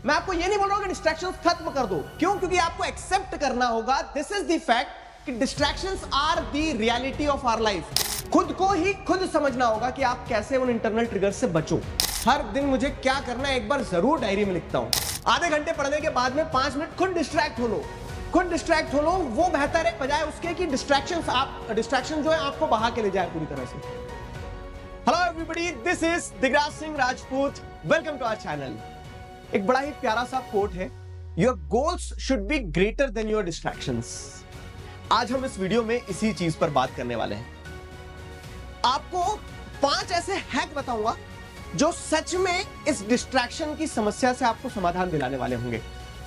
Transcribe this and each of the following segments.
मैं आपको ये नहीं बोल रहा हूं कि डिस्ट्रैक्शंस खत्म कर दो। क्यों? क्योंकि आपको एक्सेप्ट करना होगा, दिस इज द फैक्ट कि distractions are the reality of our life. खुद को ही खुद समझना होगा कि आप कैसे उन इंटरनल ट्रिगर से बचो। हर दिन मुझे क्या करना है एक बार जरूर डायरी में लिखता हूं। आधे घंटे पढ़ने के बाद में 5 मिनट खुद डिस्ट्रैक्ट हो लो, खुद डिस्ट्रैक्ट हो लो। वो बेहतर है बजाय उसके कि डिस्ट्रैक्शन जो है आपको बहा के ले जाए पूरी तरह से। Hello everybody, this is Digraj Singh Rajput, welcome to our channel. एक बड़ा ही प्यारा सा कोट है, your goals should be greater than your distractions. आज हम इस वीडियो में इसी चीज पर बात करने वाले हैं। आपको 5 ऐसे हैक बताऊंगा जो सच में इस डिस्ट्रैक्शन की समस्या से आपको समाधान दिलाने वाले होंगे।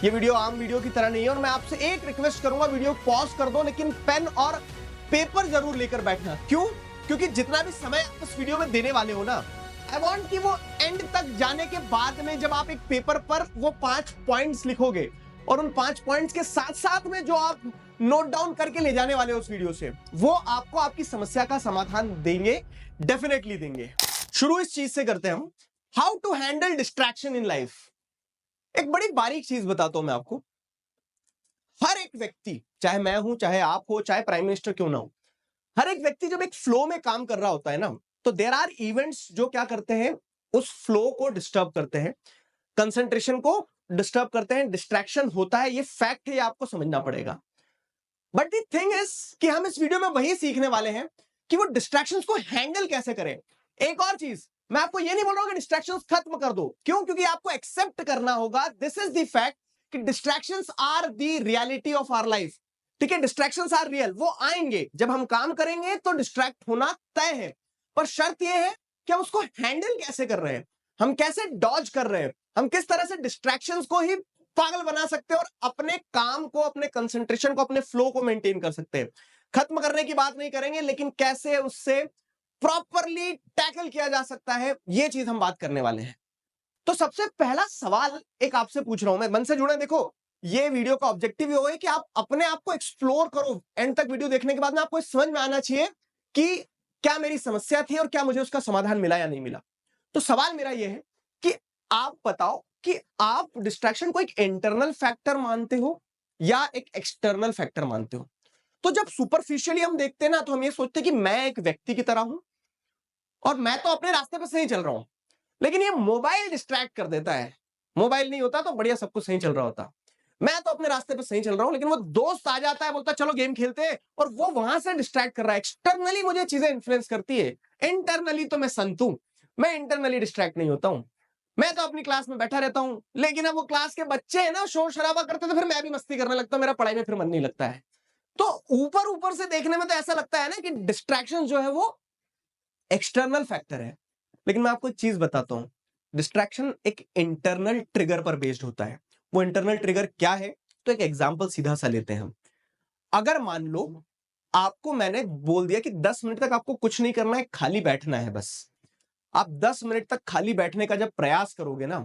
ये वीडियो आम वीडियो की तरह नहीं है और मैं आपसे एक रिक्वेस्ट करूंगा, वीडियो पॉज कर दो लेकिन पेन और पेपर जरूर लेकर बैठना। क्यों? क्योंकि जितना भी समय आप इस वीडियो में देने वाले हो ना, आई वांट कि वो एंड तक जाने के बाद में जब आप एक पेपर पर वो 5 पॉइंट्स लिखोगे और उन 5 पॉइंट्स के साथ साथ में जो आप नोट डाउन करके ले जाने वाले हो उस वीडियो से, वो आपको आपकी समस्या का समाधान देंगे, डेफिनेटली देंगे। शुरू इस चीज से करते हैं हम, how to handle distraction in life. एक बड़ी बारीक चीज बताता हूं मैं आपको। हर एक व्यक्ति, चाहे मैं हूं, चाहे आप हो, चाहे प्राइम मिनिस्टर क्यों ना हो, हर एक व्यक्ति जब एक फ्लो में काम कर रहा होता है ना, तो देयर आर इवेंट्स जो क्या करते हैं, उस फ्लो को डिस्टर्ब करते हैं, कंसंट्रेशन को डिस्टर्ब करते हैं, डिस्ट्रैक्शन होता है। ये फैक्ट है, ये आपको समझना पड़ेगा। बट द थिंग इज कि हम इस वीडियो में वही सीखने वाले हैं कि वो डिस्ट्रैक्शंस को हैंडल कैसे करें। एक और चीज, मैं आपको ये नहीं बोल रहा हूं कि डिस्ट्रैक्शंस खत्म कर दो। क्यों? क्योंकि आपको एक्सेप्ट करना होगा, दिस इज द फैक्ट कि distractions are the reality of our life. ठीक है, डिस्ट्रैक्शंस आर रियल, वो आएंगे। जब हम काम करेंगे तो डिस्ट्रैक्ट होना तय है, पर शर्त यह है कि हम उसको हैंडल कैसे कर रहे हैं, हम कैसे डॉज कर रहे हैं, हम किस तरह से डिस्ट्रैक्शंस को ही पागल बना सकते हैं और अपने काम को, अपने कंसंट्रेशन को, अपने फ्लो को मेंटेन कर सकते हैं। खत्म करने की बात नहीं करेंगे, लेकिन कैसे उससे प्रॉपरली टैकल किया जा सकता है, ये चीज हम बात करने वाले हैं। तो सबसे पहला सवाल एक आपसे पूछ रहा हूं मैं, मन से जुड़े। देखो, ये वीडियो का ऑब्जेक्टिव ये है कि आप अपने आप को एक्सप्लोर करो। एंड तक वीडियो देखने के बाद में आपको समझ में आना चाहिए कि क्या मेरी समस्या थी और क्या मुझे उसका समाधान मिला या नहीं मिला। तो सवाल मेरा यह है कि आप बताओ कि आप डिस्ट्रैक्शन को एक इंटरनल फैक्टर मानते हो या एक एक्सटर्नल फैक्टर मानते हो। तो जब सुपरफिशियली हम देखते हैं ना, तो हम ये सोचते हैं कि मैं एक व्यक्ति की तरह हूं और मैं तो अपने रास्ते पर सही चल रहा हूं, लेकिन ये मोबाइल डिस्ट्रैक्ट कर देता है। मोबाइल नहीं होता तो बढ़िया सब कुछ सही चल रहा होता। मैं तो अपने रास्ते पर सही चल रहा हूं, लेकिन वो दोस्त आ जाता है, बोलता है चलो गेम खेलते हैं, और वो वहां से डिस्ट्रैक्ट कर रहा है। एक्सटर्नली मुझे चीजें इन्फ्लुएंस करती है, इंटरनली तो मैं संत हूं, मैं इंटरनली डिस्ट्रैक्ट नहीं होता हूं। मैं तो अपनी क्लास में बैठा रहता हूं, लेकिन अब वो क्लास के बच्चे है ना, शोर शराबा करते तो फिर मैं भी मस्ती करने लगता हूं, मेरा पढ़ाई में फिर मन नहीं लगता है। तो ऊपर ऊपर से देखने में तो ऐसा लगता है ना कि डिस्ट्रैक्शन जो है वो एक्सटर्नल फैक्टर है, लेकिन मैं आपको एक चीज बताता हूं, डिस्ट्रैक्शन एक इंटरनल ट्रिगर पर बेस्ड होता है। वो इंटरनल ट्रिगर क्या है? तो एक एग्जांपल सीधा सा लेते हैं हम। अगर मान लो आपको मैंने बोल दिया कि 10 मिनट तक आपको कुछ नहीं करना है, खाली बैठना है बस। आप 10 मिनट तक खाली बैठने का जब प्रयास करोगे ना,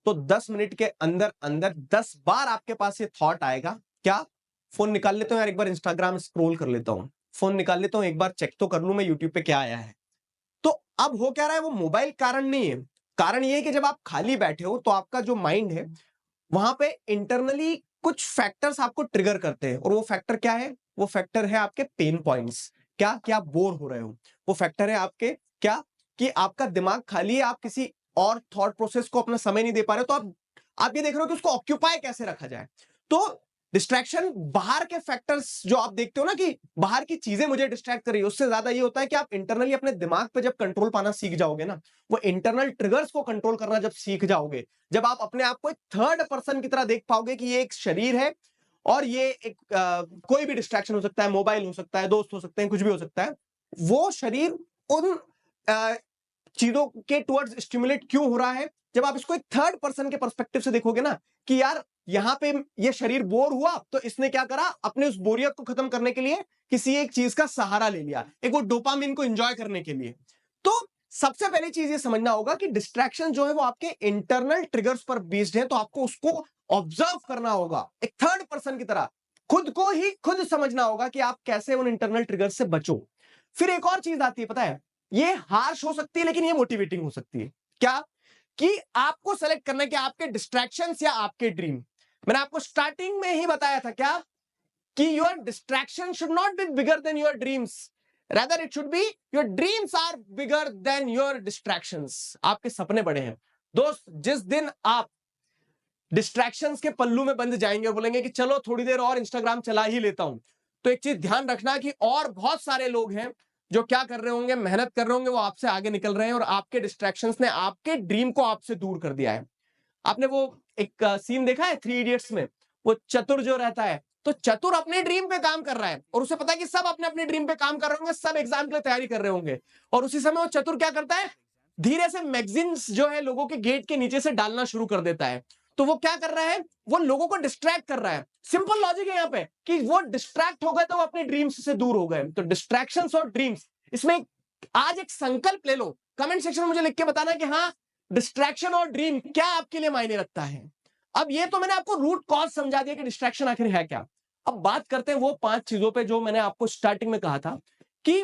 तो 10 मिनट के अंदर अंदर 10 बार आपके पास ये थॉट आएगा, क्या? फोन निकाल लेता हूं यार, एक बार इंस्टाग्राम स्क्रॉल कर लेता हूं, फोन निकाल लेता हूं, एक बार चेक तो कर लूं मैं यूट्यूब पे क्या आया है। तो अब हो क्या रहा है, वो मोबाइल कारण नहीं है। कारण ये है कि जब आप खाली बैठे हो तो आपका जो माइंड है वहां पे इंटरनली कुछ फैक्टर्स आपको ट्रिगर करते हैं, और वो फैक्टर क्या है? वो फैक्टर है आपके पेन पॉइंट्स। क्या? कि आप बोर हो रहे हो। वो फैक्टर है आपके क्या? कि आपका दिमाग खाली है, आप किसी और थॉट प्रोसेस को अपना समय नहीं दे पा रहे हो। तो आप ये देख रहे हो कि उसको ऑक्यूपाई कैसे रखा जाए। तो डिस्ट्रैक्शन बाहर के फैक्टर्स जो आप देखते हो ना, कि बाहर की चीजें मुझे डिस्ट्रैक्ट कर रही है, उससे ज्यादा ये होता है कि आप इंटरनली अपने दिमाग पे जब कंट्रोल पाना सीख जाओगे ना, वो इंटरनल ट्रिगर्स को कंट्रोल करना जब सीख जाओगे, जब आप अपने आप को एक थर्ड पर्सन की तरह देख पाओगे कि ये एक शरीर है और ये एक कोई भी डिस्ट्रैक्शन हो सकता है, मोबाइल हो सकता है, दोस्त हो सकते हैं, कुछ भी हो सकता है, वो शरीर उन चीजों के टुवर्ड्स स्टिमुलेट क्यों हो रहा है। जब आप इसको एक थर्ड पर्सन के पर्सपेक्टिव से देखोगे ना, कि यार यहां पे ये शरीर बोर हुआ तो इसने क्या करा, अपने उस बोरियत को खत्म करने के लिए किसी एक चीज का सहारा ले लिया, एक वो डोपामिन को एंजॉय करने के लिए। तो सबसे पहली चीज ये समझना होगा कि डिस्ट्रैक्शन जो है वो आपके इंटरनल ट्रिगर्स पर बेस्ड है, तो आपको उसको ऑब्जर्व करना होगा एक थर्ड पर्सन की तरह। खुद को ही खुद समझना होगा कि आप कैसे उन इंटरनल ट्रिगर से बचो। फिर एक और चीज आती है, पता है, ये हार्श हो सकती है लेकिन ये मोटिवेटिंग हो सकती है। क्या? कि आपको सेलेक्ट करना है कि आपके डिस्ट्रैक्शंस या आपके ड्रीम। मैंने आपको स्टार्टिंग में ही बताया था क्या कि your distraction should not be bigger than your dreams, rather it should be your dreams are bigger than your distractions. आपके सपने बड़े हैं दोस्त। जिस दिन आप डिस्ट्रैक्शंस के पल्लू में बंद जाएंगे और बोलेंगे कि चलो थोड़ी देर और इंस्टाग्राम चला ही लेता हूं, तो एक चीज ध्यान रखना कि और बहुत सारे लोग हैं जो क्या कर रहे होंगे, मेहनत कर रहे होंगे, वो आपसे आगे निकल रहे हैं और आपके डिस्ट्रैक्शंस ने आपके ड्रीम को आपसे दूर कर दिया है। आपने वो एक सीन देखा है 3 इडियट्स में, वो चतुर जो रहता है, तो चतुर अपने ड्रीम पे काम कर रहा है और उसे पता है कि सब अपने अपने ड्रीम पे काम कर रहे होंगे, सब एग्जाम के लिए तैयारी कर रहे होंगे, और उसी समय वो चतुर क्या करता है, धीरे से मैगजीन्स जो है लोगों के गेट के नीचे से डालना शुरू कर देता है। तो वो क्या कर रहा है, वो लोगों को डिस्ट्रैक्ट कर रहा है। सिंपल लॉजिक है यहाँ पे कि वो डिस्ट्रैक्ट हो गए तो वो अपने ड्रीम्स से दूर हो गए। तो डिस्ट्रैक्शंस और ड्रीम्स, इसमें आज एक संकल्प ले लो, कमेंट सेक्शन में मुझे लिख के बताना कि हाँ डिस्ट्रैक्शन और ड्रीम क्या आपके लिए मायने रखता है। अब ये तो मैंने आपको रूट कॉज समझा दिया कि डिस्ट्रैक्शन आखिर है क्या। अब बात करते हैं वो 5 चीजों पे जो मैंने आपको स्टार्टिंग में कहा था कि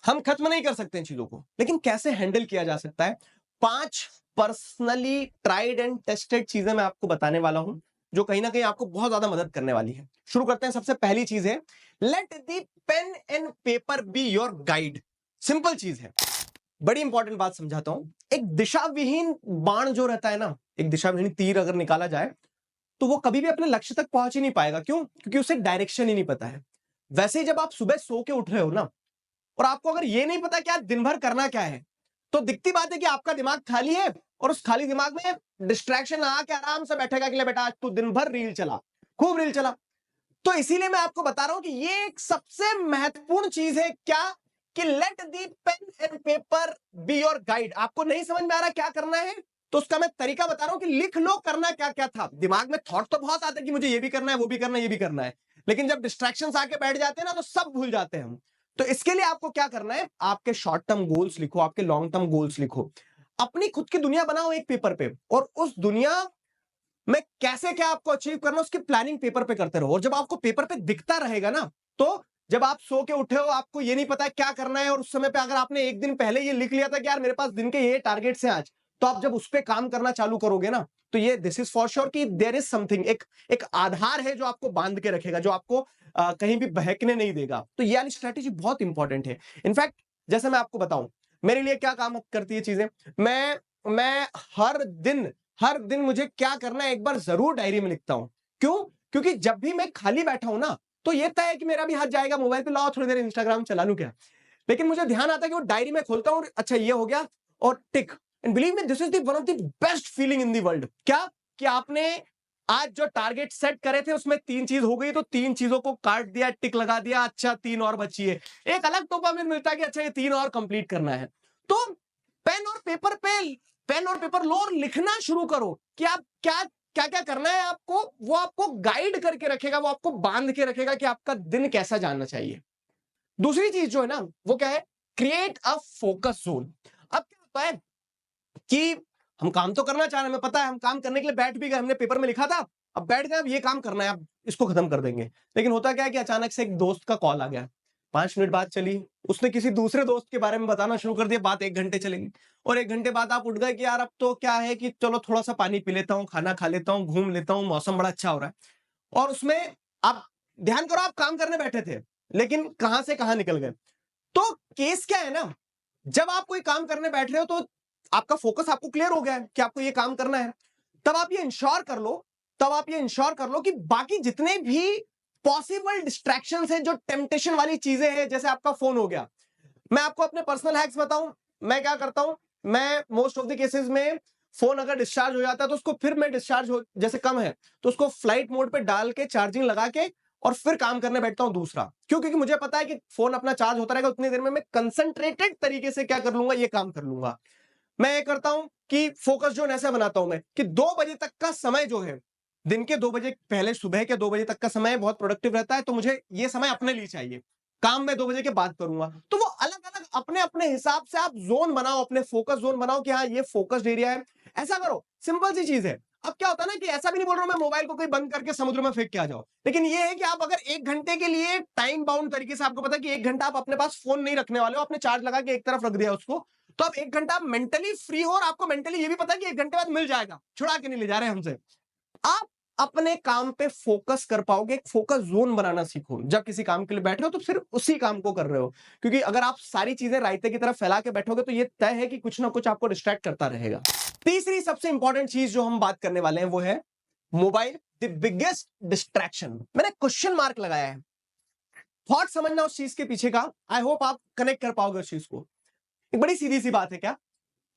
हम खत्म नहीं कर सकते इन चीजों को, लेकिन कैसे हैंडल किया जा सकता है। 5 पर्सनली ट्राइड एंड टेस्टेड चीजें मैं आपको बताने वाला हूं जो कहीं ना कहीं आपको बहुत ज्यादा मदद करने वाली है। शुरू करते हैं। सबसे पहली चीज है, let the pen and paper be your guide. Simple चीज है, बड़ी इंपॉर्टेंट बात समझाता हूं। एक दिशा विहीन बाण जो रहता है ना, एक दिशा विहीन तीर अगर निकाला जाए तो वो कभी भी अपने लक्ष्य तक पहुंच ही नहीं पाएगा। क्यों? क्योंकि उसे डायरेक्शन ही नहीं पता है। वैसे ही जब आप सुबह सो के उठ रहे हो ना, और आपको अगर ये नहीं पता कि आज दिन भर करना क्या है, तो दिखती बात है कि आपका दिमाग खाली है और उस खाली दिमाग में डिस्ट्रैक्शन आके आराम से बैठेगा कि ले बेटा आज तू दिन भर रील चला, खूब रील चला। तो इसीलिए मैं आपको बता रहा हूं कि ये एक सबसे महत्वपूर्ण चीज है क्या, कि let the pen and paper be your guide. आपको नहीं समझ में आ रहा क्या करना है, तो उसका मैं तरीका बता रहा हूं कि लिख लो करना क्या क्या था। दिमाग में थॉट तो बहुत आते हैं कि मुझे ये भी करना है, वो भी करना है, ये भी करना है, लेकिन जब डिस्ट्रैक्शंस आके बैठ जाते हैं ना तो सब भूल जाते हैं हम। तो इसके लिए आपको क्या करना है, आपके शॉर्ट टर्म गोल्स लिखो, आपके लॉन्ग टर्म गोल्स लिखो, अपनी खुद की दुनिया बनाओ एक पेपर पे, और उस दुनिया में कैसे क्या आपको अचीव करना उसकी प्लानिंग पेपर पे करते रहो। और जब आपको पेपर पे दिखता रहेगा ना, तो जब आप सो के उठे हो, आपको ये नहीं पता क्या करना है, और उस समय पे अगर आपने एक दिन पहले ये लिख लिया था कि यार मेरे पास दिन के ये टारगेट्स हैं आज, तो आप जब उस पे काम करना चालू करोगे ना, तो ये दिस इज फॉर श्योर कि देयर इज समथिंग, एक आधार है जो आपको बांध के रखेगा, जो आपको कहीं भी बहकने नहीं देगा। तो ये वाली स्ट्रेटेजी बहुत इंपॉर्टेंट है। इनफैक्ट जैसे मैं आपको बताऊं मेरे लिए क्या काम करती है चीजें, मैं हर दिन मुझे क्या करना है एक बार जरूर डायरी में लिखता हूं। क्यों? क्योंकि जब भी मैं खाली बैठा हूं ना, तो ये तय है कि मेरा भी हाथ जाएगा मोबाइल पे, लाओ थोड़ी देर इंस्टाग्राम चला लूं क्या। लेकिन मुझे ध्यान आता है कि वो डायरी में खोलता हूं, अच्छा ये हो गया और tick. And believe me this is the one of the best feeling in the world. क्या कि आपने आज जो टारगेट सेट करे थे उसमें 3 चीज हो गई, तो 3 चीजों को काट दिया, टिक लगा दिया, अच्छा 3 और बची है, एक अलग डोपामिन मिलता है कि अच्छा ये 3 और कंप्लीट करना है। तो पेन और पेपर लो और लिखना शुरू करो कि आप क्या क्या क्या करना है आपको। वो आपको गाइड करके रखेगा, वो आपको बांध के रखेगा कि आपका दिन कैसा जाना चाहिए। दूसरी चीज जो है ना, वो क्या है, क्रिएट अ फोकस जोन। अब क्या होता है कि हम काम तो करना चाह रहे हैं, हमें पता है हम काम करने के लिए बैठ भी गए, हमने पेपर में लिखा था, अब बैठ गए, अब ये काम करना है, अब इसको खत्म कर देंगे। लेकिन होता क्या है कि अचानक से एक दोस्त का कॉल आ गया, 5 मिनट बात चली, उसने किसी दूसरे दोस्त के बारे में बताना शुरू कर दिया, बात 1 घंटे चलेगी, और 1 घंटे बाद आप उठ गए कि यार अब तो क्या है कि चलो थोड़ा सा पानी पी लेता हूँ, खाना खा लेता हूँ, घूम लेता हूँ, मौसम बड़ा अच्छा हो रहा है। और उसमें आप ध्यान करो, आप काम करने बैठे थे लेकिन कहां से कहां निकल गए। तो केस क्या है ना, जब आप कोई काम करने बैठ रहे हो तो आपका फोकस आपको क्लियर हो गया है कि आपको ये काम करना है, तब आप ये इंश्योर कर लो कि बाकी जितने भी पॉसिबल डिस्ट्रैक्शंस हैं, जो टेम्पटेशन वाली चीजें हैं, जैसे आपका फोन हो गया। मैं आपको अपने पर्सनल हैक्स बताऊं, मैं क्या करता हूं, मैं मोस्ट ऑफ द केसेस में फोन अगर डिस्चार्ज हो जाता है तो उसको फिर मैं डिस्चार्ज हो जैसे कम है तो उसको फ्लाइट मोड पे डाल के चार्जिंग लगा के और फिर काम करने बैठता हूं दूसरा। क्यों? क्योंकि मुझे पता है कि फोन अपना चार्ज होता रहेगा, उतनी देर में मैं कंसंट्रेटेड तरीके से क्या कर लूंगा, ये काम कर लूंगा। मैं ये करता हूं कि फोकस जोन ऐसा बनाता हूं मैं कि 2 बजे तक का समय जो है, दिन के 2 बजे पहले, सुबह के 2 बजे तक का समय बहुत प्रोडक्टिव रहता है, तो मुझे ये समय अपने लिए चाहिए, काम मैं 2 बजे के बाद करूंगा। तो वो अलग अलग अपने अपने हिसाब से आप जोन बनाओ, अपने फोकस जोन बनाओ कि हाँ ये फोकस्ड एरिया है, ऐसा करो। सिंपल सी चीज है। अब क्या होता है ना कि ऐसा भी नहीं बोल रहा हूं मैं मोबाइल को कोई बंद करके समुद्र में फेंक के आ जाओ, लेकिन ये है कि आप अगर 1 घंटे के लिए टाइम बाउंड तरीके से, आपको पता है कि 1 घंटा आप अपने पास फोन नहीं रखने वाले हो, आपने चार्ज लगा के एक तरफ रख दिया उसको, तो अब 1 घंटा मेंटली फ्री हो और आपको मेंटली ये भी पता है कि 1 घंटे बाद मिल जाएगा, छुड़ा के नहीं ले जा रहे हमसे। आप अपने काम पे फोकस कर पाओगे, एक फोकस जोन बनाना सीखो। जब किसी काम के लिए बैठ रहे हो तो सिर्फ उसी काम को कर रहे हो, क्योंकि अगर आप सारी चीजें रायते की तरफ फैला के बैठोगे तो ये तय है कि कुछ ना कुछ आपको डिस्ट्रैक्ट करता रहेगा। तीसरी सबसे इंपॉर्टेंट चीज जो हम बात करने वाले हैं वो है मोबाइल, द बिगेस्ट डिस्ट्रैक्शन। मैंने क्वेश्चन मार्क लगाया है, थॉट समझना उस चीज के पीछे का। आई होप आप कनेक्ट कर पाओगे उस चीज को। एक बड़ी सीधी सी बात है क्या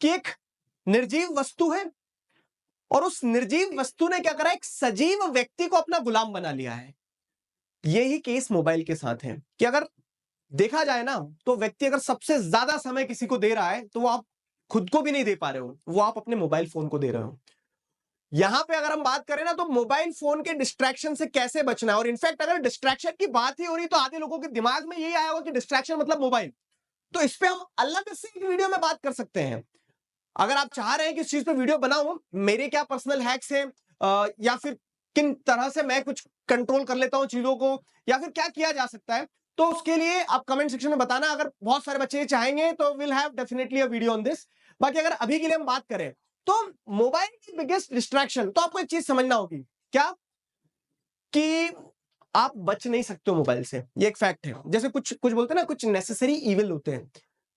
कि एक निर्जीव वस्तु है और उस निर्जीव वस्तु ने क्या करा, एक सजीव व्यक्ति को अपना गुलाम बना लिया है। यही केस मोबाइल के साथ है कि अगर देखा जाए ना तो व्यक्ति अगर सबसे ज्यादा समय किसी को दे रहा है तो वो आप खुद को भी नहीं दे पा रहे हो, वो आप अपने मोबाइल फोन को दे रहे हो। यहां पे अगर हम बात करें ना तो मोबाइल फोन के डिस्ट्रैक्शन से कैसे बचना है, और इनफैक्ट अगर डिस्ट्रैक्शन की बात ही हो रही तो आधे लोगों के दिमाग में यही आया होगा कि डिस्ट्रैक्शन मतलब मोबाइल। तो इस पे हम अलग से एक वीडियो में बात कर सकते हैं। अगर आप चाह रहे हैं कि इस चीज पे वीडियो बनाऊं, मेरे क्या पर्सनल हैक्स हैं या फिर किन तरह से मैं कुछ कंट्रोल कर लेता हूं चीजों को, या फिर क्या किया जा सकता है, तो उसके लिए आप कमेंट सेक्शन में बताना। अगर बहुत सारे बच्चे चाहेंगे तो will have definitely a video on this. बाकी अगर अभी के लिए हम बात करें तो मोबाइल की बिगेस्ट डिस्ट्रैक्शन, तो आपको एक चीज समझना होगी क्या कि आप बच नहीं सकते हो मोबाइल से। ये एक फैक्ट है। जैसे कुछ कुछ बोलते हैं ना, कुछ नेसेसरी इविल होते हैं।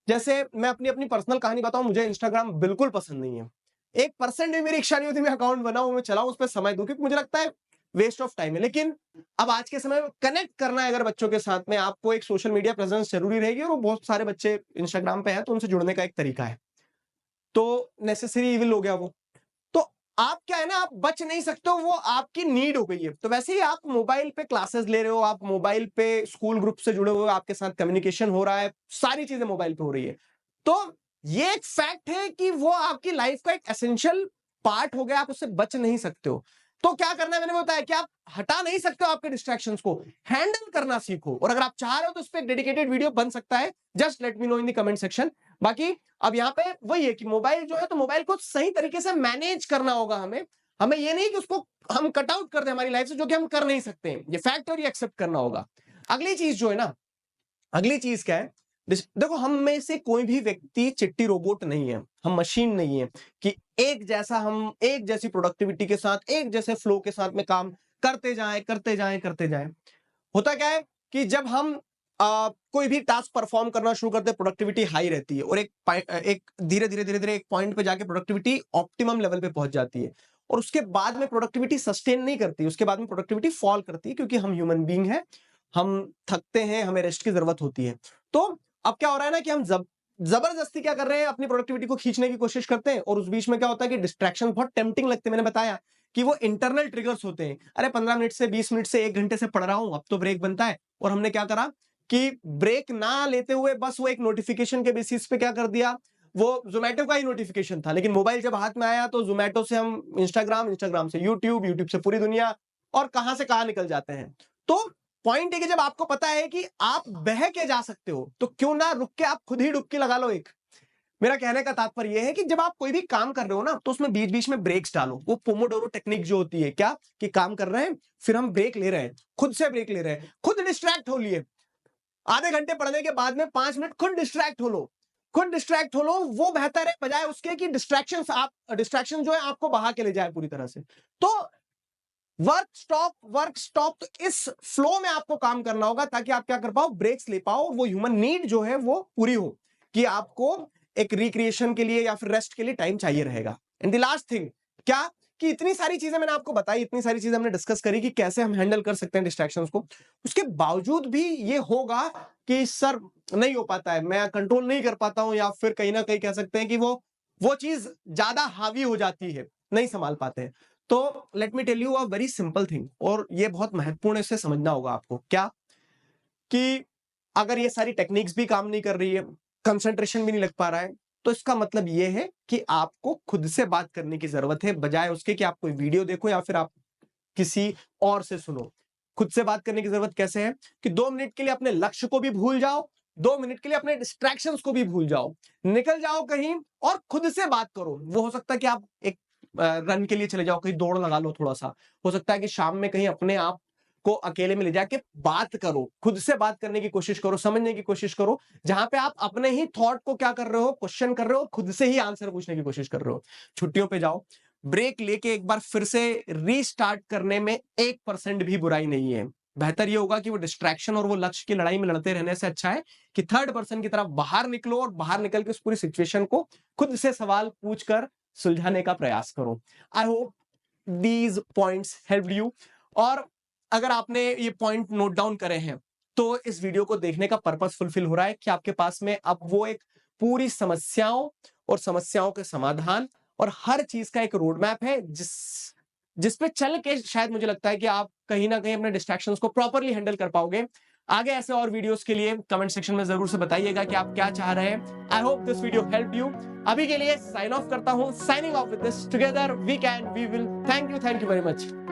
जैसे मैं अपनी अपनी पर्सनल कहानी बताऊं, मुझे इंस्टाग्राम बिल्कुल पसंद नहीं है। 1% भी मेरी इच्छा नहीं होती मैं अकाउंट बनाऊं, मैं चलाऊं, उस पर समय दूं, क्योंकि मुझे लगता है वेस्ट ऑफ टाइम है। लेकिन अब आज के समय में कनेक्ट करना है अगर बच्चों के साथ में, आपको एक सोशल मीडिया प्रेजेंस जरूरी रहेगी, और वो बहुत सारे बच्चे इंस्टाग्राम पे हैं तो उनसे जुड़ने का एक तरीका है। तो नेसेसरी इविल हो गया वो। तो आप क्या है ना, आप बच नहीं सकते हो, वो आपकी नीड हो गई है। तो वैसे ही आप मोबाइल पे क्लासेस ले रहे हो, आप मोबाइल पे स्कूल ग्रुप से जुड़े हुए हो, आपके साथ कम्युनिकेशन हो रहा है, सारी चीजें मोबाइल पे हो रही है। तो ये एक फैक्ट है कि वो आपकी लाइफ का एक एसेंशियल पार्ट हो गया, आप उससे बच नहीं सकते हो। तो क्या करना है, मैंने बताया कि आप हटा नहीं सकते हो आपके डिस्ट्रैक्शंस को, हैंडल करना सीखो। और अगर आप चाह रहे हो तो उस पर एक डेडिकेटेड वीडियो बन सकता है, just let me know in the comment section. बाकी अब यहाँ पे वही है कि मोबाइल जो है, तो मोबाइल को सही तरीके से मैनेज करना होगा हमें। हमें ये नहीं कि उसको हम कट आउट कर दें हमारी लाइफ से, जो कि हम कर नहीं सकते हैं। ये फैक्ट और ये एक्सेप्ट करना होगा। अगली चीज जो है ना, अगली चीज क्या है, देखो हम में से कोई भी व्यक्ति चिट्टी रोबोट नहीं है, हम मशीन नहीं है कि एक जैसा, हम एक जैसी प्रोडक्टिविटी के साथ, एक जैसे फ्लो के साथ में काम करते जाएं करते जाएं करते जाएं। होता क्या है कि जब हम कोई भी टास्क परफॉर्म करना शुरू करते हैं, प्रोडक्टिविटी हाई रहती है, और एक धीरे धीरे धीरे धीरे एक पॉइंट पे जाके प्रोडक्टिविटी ऑप्टिमम लेवल पे पहुंच जाती है, और उसके बाद में प्रोडक्टिविटी सस्टेन नहीं करती, उसके बाद में प्रोडक्टिविटी फॉल करती है, क्योंकि हम ह्यूमन बीइंग हैं, हम थकते हैं, हमें रेस्ट की जरूरत होती है। तो अब क्या हो रहा है ना कि हम जबरदस्ती क्या कर रहे हैं, अपनी प्रोडक्टिविटी को खींचने की कोशिश करते हैं, और उस बीच में क्या होता है कि डिस्ट्रैक्शन बहुत टेम्पटिंग लगते हैं। मैंने बताया कि वो इंटरनल ट्रिगर्स होते हैं। अरे 15 मिनट से 20 मिनट से 1 घंटे से पढ़ रहा हूं, अब तो ब्रेक बनता है, और हमने क्या करा कि ब्रेक ना लेते हुए बस वो एक नोटिफिकेशन के बेसिस पे क्या कर दिया, वो जोमेटो का ही नोटिफिकेशन था, लेकिन मोबाइल जब हाथ में आया तो जोमेटो से हम इंस्टाग्राम, इंस्टाग्राम से यूट्यूब, यूट्यूब से पूरी दुनिया, और कहां से कहां निकल जाते हैं। तो पॉइंट है कि जब आपको पता है कि आप बह के जा सकते हो, तो क्यों ना रुक के आप खुद ही डुबकी लगा लो एक। मेरा कहने का तात्पर्य यह है कि जब आप कोई भी काम कर रहे हो ना, तो उसमें बीच बीच में ब्रेक्स डालो। वो पोमोडोरो टेक्निक जो होती है, क्या कि काम कर रहे हैं, फिर हम ब्रेक ले रहे हैं, खुद से ब्रेक ले रहे हैं, खुद डिस्ट्रैक्ट हो लिए। आधे घंटे पढ़ने के बाद में 5 मिनट खुद डिस्ट्रैक्ट हो लो, खुद डिस्ट्रैक्ट हो लो। वो बेहतर है बजाय उसके कि डिस्ट्रैक्शन जो है आपको बहा के ले जाए पूरी तरह से। तो वर्क स्टॉप, तो इस फ्लो में आपको काम करना होगा, ताकि आप क्या कर पाओ, ब्रेक्स ले पाओ, वो ह्यूमन नीड जो है वो पूरी हो, कि आपको एक रिक्रिएशन के लिए या फिर रेस्ट के लिए टाइम चाहिए रहेगा। एंड द लास्ट थिंग क्या, कि इतनी सारी चीजें मैंने आपको बताई, इतनी सारी चीजें हमने डिस्कस करी कि कैसे हम हैंडल कर सकते हैं डिस्ट्रैक्शंस को, उसके बावजूद भी ये होगा कि सर नहीं हो पाता है, मैं कंट्रोल नहीं कर पाता हूं, या फिर कहीं ना कहीं कह सकते हैं कि वो चीज ज्यादा हावी हो जाती है, नहीं संभाल पाते हैं। तो let me tell you a very simple thing, और ये बहुत महत्वपूर्ण है, इसे समझना होगा आपको। क्या कि अगर ये सारी टेक्निक्स भी काम नहीं कर रही है, कंसंट्रेशन भी नहीं लग पा रहा है, तो इसका मतलब ये है कि आपको खुद से बात करने की जरूरत है, बजाय उसके कि आप कोई वीडियो देखो या फिर आप किसी और से सुनो। खुद से बात करने की जरूरत कैसे है कि 2 मिनट के लिए अपने लक्ष्य को भी भूल जाओ, 2 मिनट के लिए अपने डिस्ट्रैक्शंस को भी भूल जाओ, निकल जाओ कहीं और खुद से बात करो। वो हो सकता है कि आप एक रन के लिए चले जाओ, कहीं दौड़ लगा लो, थोड़ा सा हो सकता है कि शाम में कहीं अपने आप को अकेले में ले जाके बात करो, खुद से बात करने की कोशिश करो, समझने की कोशिश करो, जहां पे आप अपने ही थॉट को क्या कर रहे हो, क्वेश्चन कर रहे हो, खुद से ही आंसर पूछने की कोशिश कर रहे हो। छुट्टियों पे जाओ, ब्रेक लेके एक बार फिर से रीस्टार्ट करने में 1% भी बुराई नहीं है। बेहतर ये होगा कि वो डिस्ट्रैक्शन और वो लक्ष्य की लड़ाई में लड़ते रहने से अच्छा है कि थर्ड पर्सन की तरफ बाहर निकलो और बाहर निकल के उस पूरी सिचुएशन को खुद से सवाल पूछकर सुलझाने का प्रयास करो। I hope these points help you. और अगर आपने ये पॉइंट नोट डाउन करे हैं तो इस वीडियो को देखने का पर्पस फुलफिल हो रहा है कि आपके पास में अब वो एक पूरी समस्याओं और समस्याओं के समाधान और हर चीज का एक रोड मैप है जिस पे चल के शायद मुझे लगता है कि आप कहीं ना कहीं अपने डिस्ट्रैक्शंस को प्रॉपरली हैंडल कर पाओगे। आगे ऐसे और वीडियोस के लिए कमेंट सेक्शन में जरूर से बताइएगा कि आप क्या चाह रहे हैं। I hope this video help you. अभी के लिए साइन ऑफ करता हूं, signing off with this, together we can we will. Thank you very much.